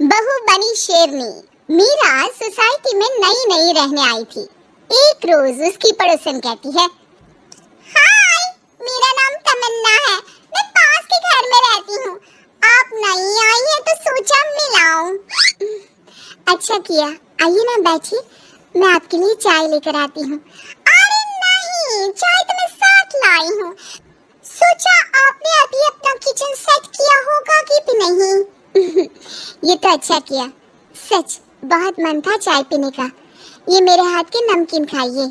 बहू बनी शेरनी। मीरा सोसाइटी में नई नई रहने आई थी। एक रोज उसकी पड़ोसन कहती है, हाय, मेरा नाम तमन्ना है, मैं पास के घर में रहती हूँ। आप नई आई हैं तो सोचा मिलाऊं। अच्छा किया, आइए ना बैठिए, मैं आपके लिए चाय लेकर आती हूँ। अरे नहीं, चाय तो मैं साथ लाई हूँ। सोचा आपने अभी अपना किचन सेट किया होगा कि नहीं। ये तो अच्छा किया, सच बहुत मन था चाय पीने का। ये मेरे हाथ के नमकीन खाइए।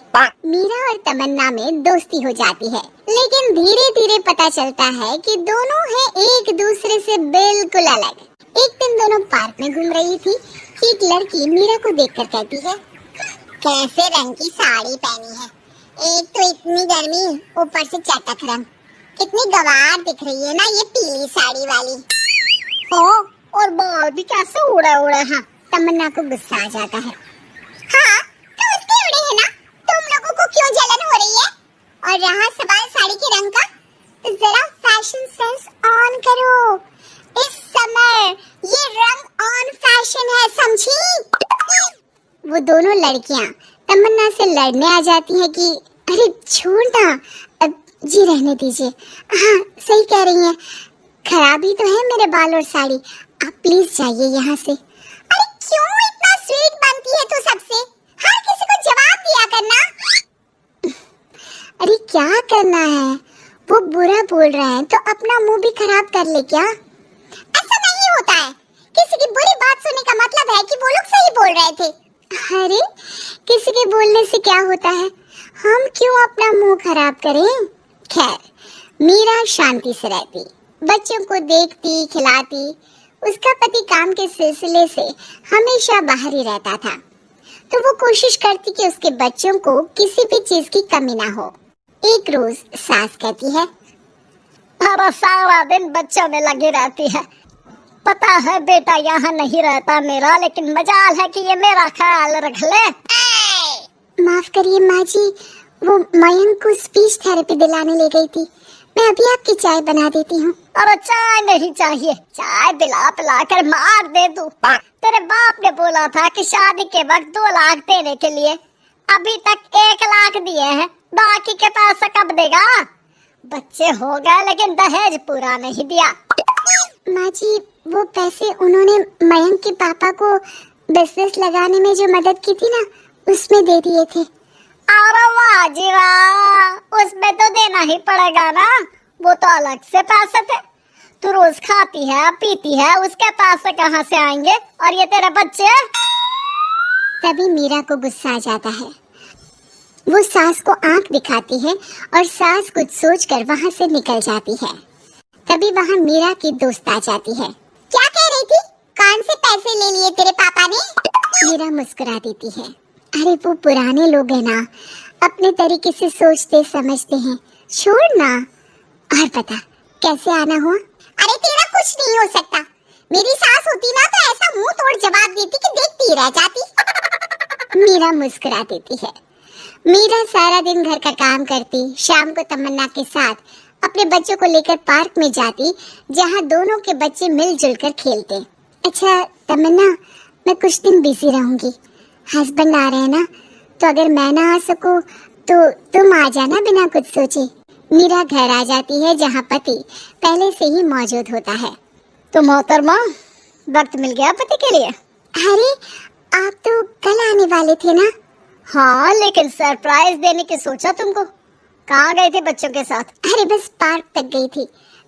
मीरा और तमन्ना में दोस्ती हो जाती है, लेकिन धीरे धीरे पता चलता है कि दोनों हैं एक दूसरे से बिल्कुल अलग। एक दिन दोनों पार्क में घूम रही थी कि एक लड़की मीरा को देखकर कहती है, कैसे रंग की साड़ी पहनी है, एक तो इतनी गर्मी, ऊपर से चटक रंग, कितनी गवार दिख रही है ना ये पीली साड़ी वाली। ओ, और बाल भी कैसे उड़ा उड़ा है। तमन्ना को गुस्सा आ जाता है। हाँ, तो उसके उड़े हैं ना, तुम लोगों को क्यों जलन हो रही है? और रहा सवाल साड़ी के रंग का, तो जरा फैशन सेंस ऑन करो। इस समय ये रंग ऑन फैशन है, समझी? वो दोनों लड़कियां तमन्ना से लड़ने आ जाती हैं कि अरे छोड़ ना, जी रहने दीजिए। हाँ, सही कह रही हैं, खराब ही तो है मेरे बाल और साड़ी, आप प्लीज जाइए यहाँ से। अरे क्यों इतना स्वीट बनती है तू सबसे? हर किसी को जवाब दिया करना। अरे क्या करना है, वो बुरा बोल रहे हैं तो अपना मुंह भी खराब कर ले क्या? ऐसा नहीं होता है, किसी की बुरी बात सुनने का मतलब है कि वो लोग सही बोल रहे थे। अरे किसी के बोलने से क्या होता है, हम क्यों अपना मुंह खराब करें? खैर, मीरा शांति से रहती, बच्चों को देखती खिलाती। उसका पति काम के सिलसिले से हमेशा बाहर ही रहता था, तो वो कोशिश करती कि उसके बच्चों को किसी भी चीज की कमी ना हो। एक रोज सास कहती है, अरे सारा दिन बच्चों में लगी रहती है। पता है बेटा यहाँ नहीं रहता मेरा, लेकिन मजाल है कि ये मेरा ख्याल रख ले। माफ करिए माँ जी, वो मयंक को स्पीच थेरेपी दिलाने ले गई थी, मैं अभी आपकी चाय बना देती हूँ। अरे चाय नहीं चाहिए, चाय पिला पिला कर मार दे तू। तेरे बाप ने बोला था कि शादी के वक्त 2 लाख देने के लिए, अभी तक 1 लाख दिए हैं, बाकी के पैसा कब देगा? बच्चे हो गए लेकिन दहेज पूरा नहीं दिया। माँ जी, वो पैसे उन्होंने मयंक के पापा को बिजनेस लगाने में जो मदद की थी ना, उसमें दे दिए थे। अरे वाह जी वाह, उसमें तो देना ही पड़ेगा ना, वो तो अलग से पैसे थे। तू रोज खाती है पीती है, उसके पैसे कहाँ से आएंगे? और ये तेरे बच्चे। तभी मीरा को गुस्सा आ जाता है, वो सास को आंख दिखाती है और सास कुछ सोचकर वहाँ से निकल जाती है। तभी वहाँ मीरा की दोस्त आ जाती है। क्या कह रही थी? कौन से पैसे ले लिए तेरे पापा ने? मीरा मुस्कुरा देती है, अरे वो पुराने लोग हैं ना, अपने तरीके से सोचते समझते हैं, छोड़ ना। और पता कैसे आना हुआ? अरे तेरा कुछ नहीं हो सकता, मेरी सास होती ना तो ऐसा मुंह तोड़ जवाब देती कि देखती रह जाती। मीरा मुस्कुरा देती है। मीरा सारा दिन घर का काम करती, शाम को तमन्ना के साथ अपने बच्चों को लेकर पार्क में जाती, जहाँ दोनों के बच्चे मिलजुल कर खेलते। अच्छा तमन्ना, मैं कुछ दिन बिजी रहूंगी, हस्बैंड आ रहे हैं ना, तो अगर मैं ना आ सकूं तो तुम आ जाना बिना कुछ सोचे। मीरा घर आ जाती है जहाँ पति पहले से ही मौजूद होता है। तो मोहतरमा, वक्त मिल गया पति के लिए? अरे आप तो कल आने वाले थे ना? हाँ, लेकिन सरप्राइज देने की सोचा तुमको। कहाँ गए थे बच्चों के साथ? अरे बस पार्क तक गई थी,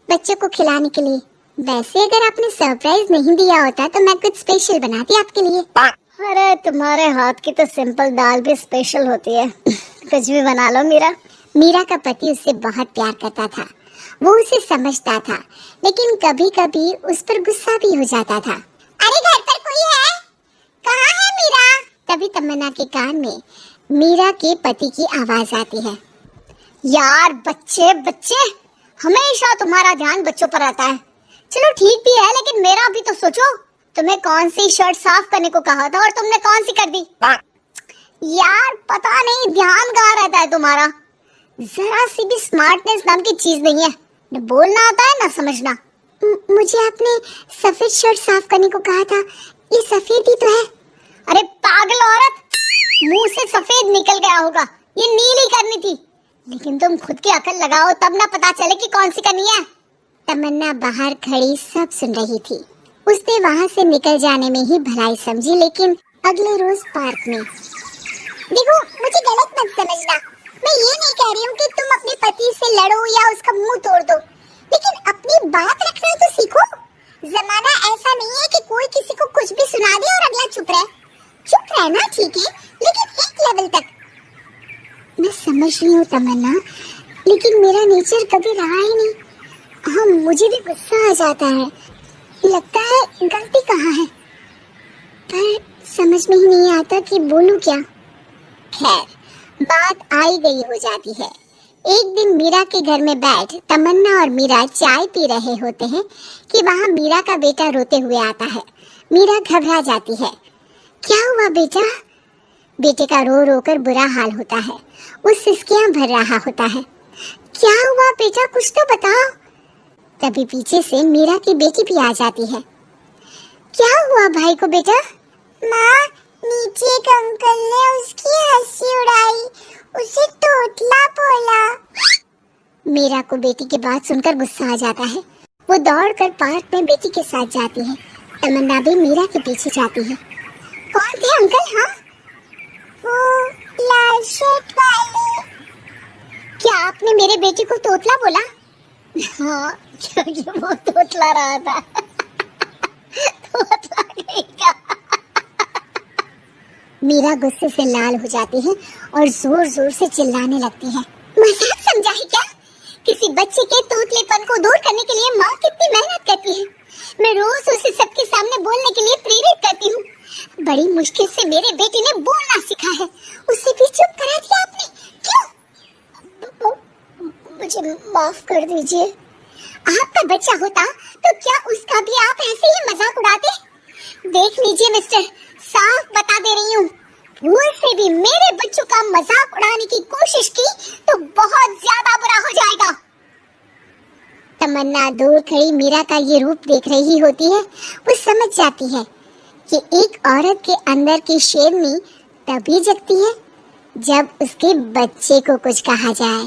बच्चों को खिलाने के लिए। वैसे अगर आपने सरप्राइज नहीं दिया होता तो मैं कुछ स्पेशल बनाती आपके लिए। अरे तुम्हारे हाथ की तो सिंपल दाल भी स्पेशल होती है। कुछ भी बना लो मीरा। मीरा का पति उससे बहुत प्यार करता था, वो उसे समझता था, लेकिन कभी कभी उस पर गुस्सा भी हो जाता था। अरे घर पर कोई है? कहाँ है मीरा? तभी तमन्ना के कान में मीरा के पति की आवाज आती है। यार बच्चे बच्चे, हमेशा तुम्हारा ध्यान बच्चों पर रहता है। चलो ठीक भी है, लेकिन मेरा भी तो सोचो। तुम्हें कौन सी शर्ट साफ करने को कहा था और तुमने कौन सी कर दी? यार पता नहीं ध्यान कहाँ रहता है तुम्हारा, जरा सी भी स्मार्टनेस नाम की चीज नहीं है। न बोलना आता है ना समझना। मुझे आपने सफेद शर्ट साफ करने को कहा था, ये सफेद ही तो है। अरे पागल औरत, मुंह से सफेद निकल गया होगा, ये नीली करनी थी। लेकिन तुम खुद की अकल लगाओ तब ना पता चले कि कौन सी करनी है। तमन्ना बाहर खड़ी सब सुन रही थी। उसने वहां से निकल जाने में ही भलाई समझी, लेकिन अगले रोज पार्क में। देखो, मुझे गलत मत समझना, मैं ये नहीं कह रही हूँ कि तुम अपने पति से लड़ो या उसका मुंह तोड़ दो, लेकिन अपनी बात रखना तो सीखो। जमाना ऐसा नहीं है कि कोई किसी को कुछ भी सुना दे और अगला चुप रहे। चुप रहना ठीक है, लेकिन एक लेवल तक। मैं समझ रही हूँ तमन्ना, लेकिन मेरा नेचर कभी रहा ही नहीं। हाँ, मुझे भी गुस्सा आ जाता है, लगता है गलती कहाँ है, पर समझ में ही नहीं आता कि बोलूं क्या। खैर, बात आई गई हो जाती है। एक दिन मीरा के घर में बैठ तमन्ना और मीरा चाय पी रहे होते हैं कि वहाँ मीरा का बेटा रोते हुए आता है। मीरा घबरा जाती है। क्या हुआ बेटा? बेटे का रो रो कर बुरा हाल होता है, वो सिसकियां भर रहा होता है। क्या हुआ बेटा, कुछ तो बताओ। तभी पीछे से मीरा की बेटी भी आ जाती है। क्या हुआ भाई को बेटा? माँ, नीचे एक अंकल ने उसकी हंसी उड़ाई, उसे तोतला बोला। मीरा को बेटी की बात सुनकर गुस्सा आ जाता है। वो दौड़कर पार्क में बेटी के साथ जाती है। तमन्ना भी मीरा के पीछे जाती है। कौन थे अंकल? हाँ, वो लाल शर्ट वाले। क्या आपने मेरे बेटे को तोतला बोला? हाँ, क्योंकि वो तोतला रहा था। तोतला कहेगा। मीरा गुस्से से लाल हो जाती है और जोर जोर से चिल्लाने लगती है। मजाक समझा है क्या? किसी बच्चे के तोतलेपन को दूर करने के लिए माँ कितनी मेहनत करती है। मैं रोज उसे सबके सामने बोलने के लिए प्रेरित करती हूँ। बड़ी मुश्किल से मेरे बेटे ने बोलना सीखा है, उसे भी चुप करा दिया आपने। क्यों? मुझे माफ कर दीजिए। आपका बच्चा होता तो क्या उसका भी आप ऐसे ही मजाक उड़ाते? देख लीजिए मिस्टर, साफ बता दे रही हूँ, भूल से भी मेरे बच्चों का मजाक उड़ाने की कोशिश की तो बहुत ज्यादा बुरा हो जाएगा। तमन्ना दूर खड़ी मीरा का ये रूप देख रही होती है। वो समझ जाती है कि एक औरत के अंदर की शेरनी तभी जगती है जब उसके बच्चे को कुछ कहा जाए।